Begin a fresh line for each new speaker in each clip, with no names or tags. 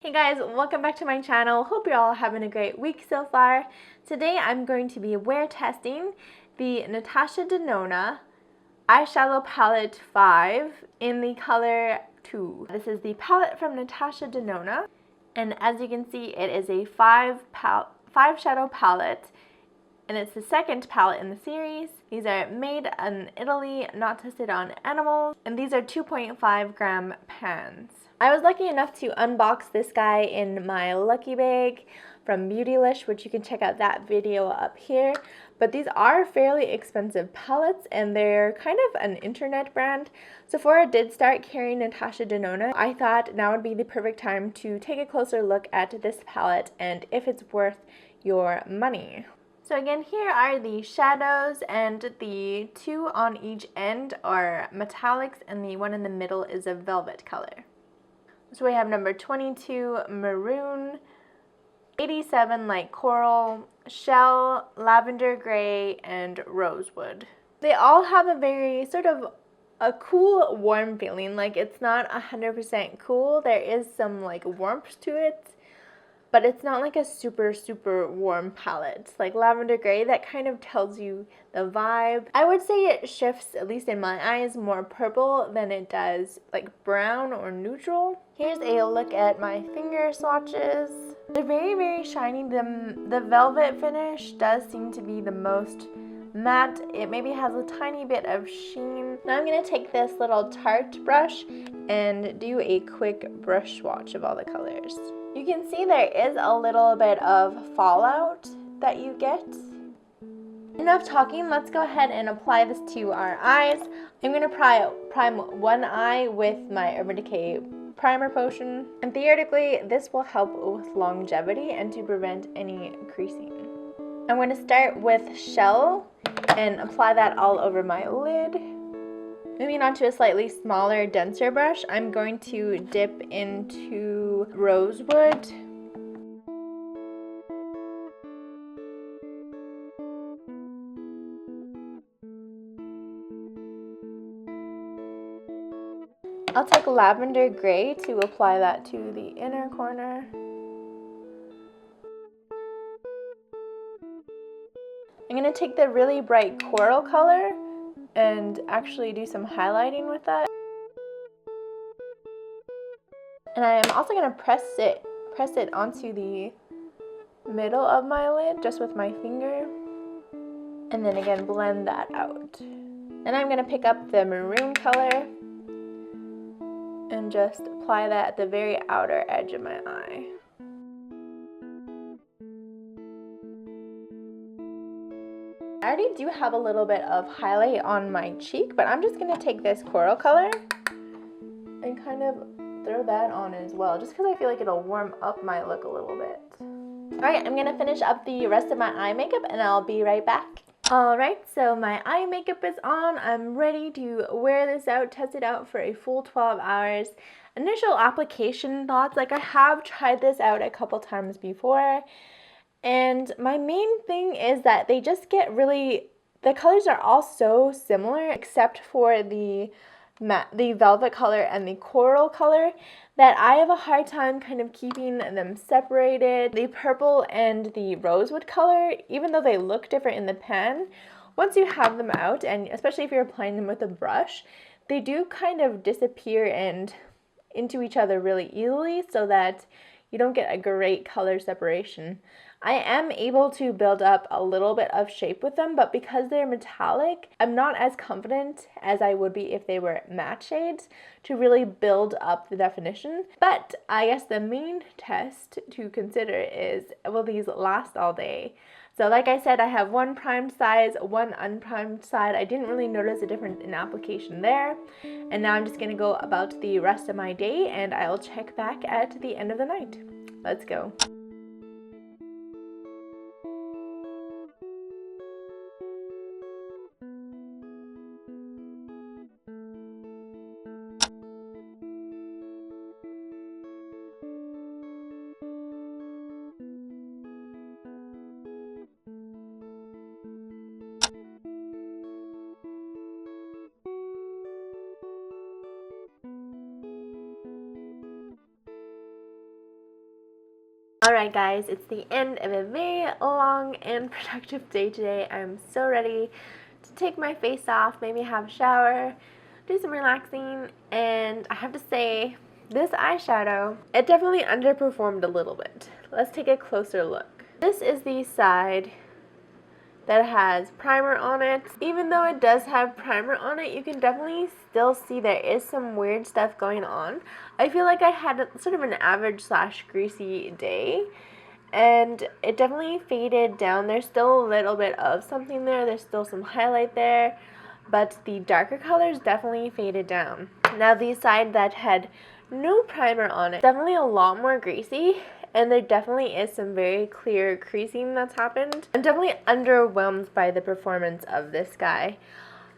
Hey guys, welcome back to my channel. Hope you're all having a great week so far. Today I'm going to be wear testing the Natasha Denona Eyeshadow Palette 5 in the color 2. This is the palette from Natasha Denona, and as you can see it is a 5 shadow palette, and it's the second palette in the series. These are made in Italy, not tested on animals, and these are 2.5 gram pans. I was lucky enough to unbox this guy in my lucky bag from Beautylish, which you can check out that video up here. But these are fairly expensive palettes, and they're kind of an internet brand. Sephora did start carrying Natasha Denona. I thought now would be the perfect time to take a closer look at this palette and if it's worth your money. So again, here are the shadows, and the two on each end are metallics, and the one in the middle is a velvet color. So we have number 22, maroon, 87, light coral, shell, lavender gray, and rosewood. They all have a very sort of a cool, warm feeling. Like, it's not 100% cool. There is some like warmth to it, but it's not like a super warm palette. Like lavender gray, that kind of tells you the vibe. I would say it shifts, at least in my eyes, more purple than it does like brown or neutral. Here's a look at my finger swatches. They're very shiny. The velvet finish does seem to be the most matte. It maybe has a tiny bit of sheen. Now I'm going to take this little Tarte brush and do a quick brush swatch of all the colors. You can see there is a little bit of fallout that you get. Enough talking, let's go ahead and apply this to our eyes. I'm going to prime one eye with my Urban Decay primer potion, and theoretically this will help with longevity and to prevent any creasing. I'm going to start with Shell and apply that all over my lid. Moving on to a slightly smaller, denser brush, I'm going to dip into Rosewood. I'll take Lavender Gray to apply that to the inner corner. I'm going to take the really bright coral color and actually do some highlighting with that. And I'm also going to press it onto the middle of my lid just with my finger, and then again blend that out. And I'm going to pick up the maroon color and just apply that at the very outer edge of my eye. I already do have a little bit of highlight on my cheek, but I'm just going to take this coral color and kind of throw that on as well, just because I feel like it'll warm up my look a little bit. Alright, I'm going to finish up the rest of my eye makeup and I'll be right back. Alright, so my eye makeup is on. I'm ready to wear this out, test it out for a full 12 hours. Initial application thoughts, like I have tried this out a couple times before, and my main thing is that they just get really, the colors are all so similar except for the velvet color and the coral color, that I have a hard time kind of keeping them separated. The purple and the rosewood color, even though they look different in the pan, once you have them out, and especially if you're applying them with a brush, they do kind of disappear and into each other really easily, so that you don't get a great color separation. I am able to build up a little bit of shape with them, but because they're metallic, I'm not as confident as I would be if they were matte shades to really build up the definition. But I guess the main test to consider is, will these last all day? So like I said, I have one primed side, one unprimed side. I didn't really notice a difference in application there. And now I'm just going to go about the rest of my day, and I'll check back at the end of the night. Let's go. Alright guys, it's the end of a very long and productive day today. I'm so ready to take my face off, maybe have a shower, do some relaxing, and I have to say, this eyeshadow, it definitely underperformed a little bit. Let's take a closer look. This is the side that has primer on it. Even though it does have primer on it, you can definitely still see there is some weird stuff going on. I feel like I had sort of an average / greasy day, and it definitely faded down. There's still a little bit of something there. There's still some highlight there, but the darker colors definitely faded down. Now the side that had no primer on it, definitely a lot more greasy, and there definitely is some very clear creasing that's happened. I'm definitely underwhelmed by the performance of this guy.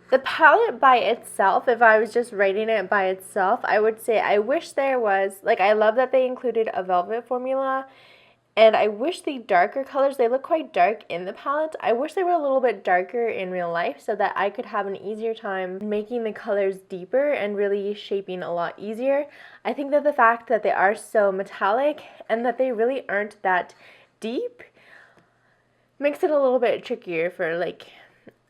The palette by itself, if I was just rating it by itself, I would say I wish there was, like, I love that they included a velvet formula, and I wish the darker colors, they look quite dark in the palette. I wish they were a little bit darker in real life so that I could have an easier time making the colors deeper and really shaping a lot easier. I think that the fact that they are so metallic and that they really aren't that deep makes it a little bit trickier for, like,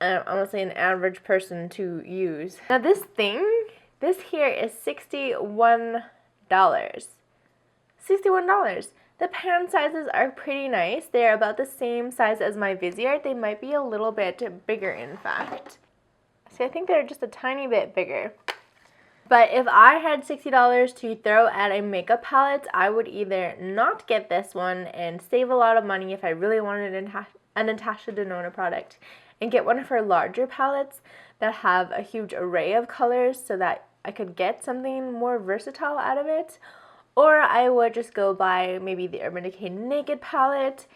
honestly, an average person to use. Now this here is $61. $61. The pan sizes are pretty nice. They're about the same size as my Viseart. They might be a little bit bigger, in fact. See, I think they're just a tiny bit bigger. But if I had $60 to throw at a makeup palette, I would either not get this one and save a lot of money if I really wanted a Natasha Denona product, and get one of her larger palettes that have a huge array of colors so that I could get something more versatile out of it. Or I would just go buy maybe the Urban Decay Naked palette.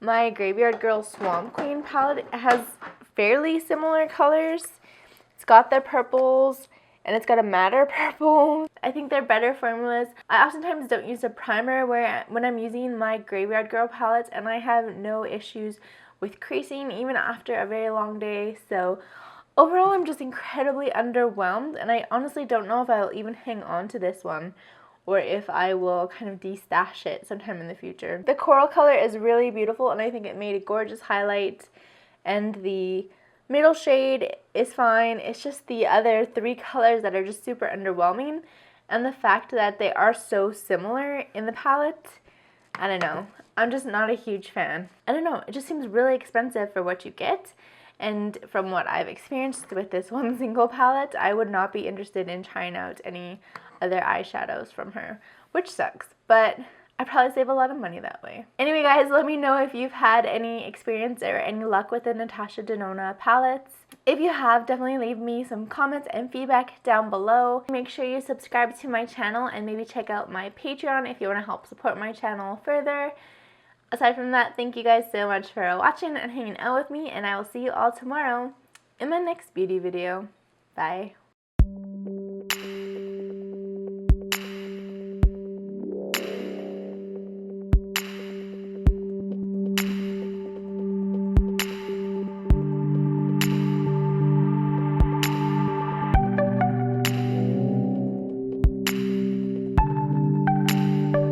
My Graveyard Girl Swamp Queen palette has fairly similar colors. It's got the purples, and it's got a matte purple. I think they're better formulas. I oftentimes don't use a primer when I'm using my Graveyard Girl palettes, and I have no issues with creasing even after a very long day. So overall, I'm just incredibly underwhelmed, and I honestly don't know if I'll even hang on to this one, or if I will kind of de-stash it sometime in the future. The coral color is really beautiful, and I think it made a gorgeous highlight, and the middle shade is fine. It's just the other three colors that are just super underwhelming, and the fact that they are so similar in the palette, I don't know. I'm just not a huge fan. I don't know, it just seems really expensive for what you get, and from what I've experienced with this one single palette, I would not be interested in trying out any other eyeshadows from her, which sucks, but I'd probably save a lot of money that way. Anyway guys, let me know if you've had any experience or any luck with the Natasha Denona palettes. If you have, definitely leave me some comments and feedback down below. Make sure you subscribe to my channel and maybe check out my Patreon if you want to help support my channel further. Aside from that, thank you guys so much for watching and hanging out with me, and I will see you all tomorrow in my next beauty video. Bye.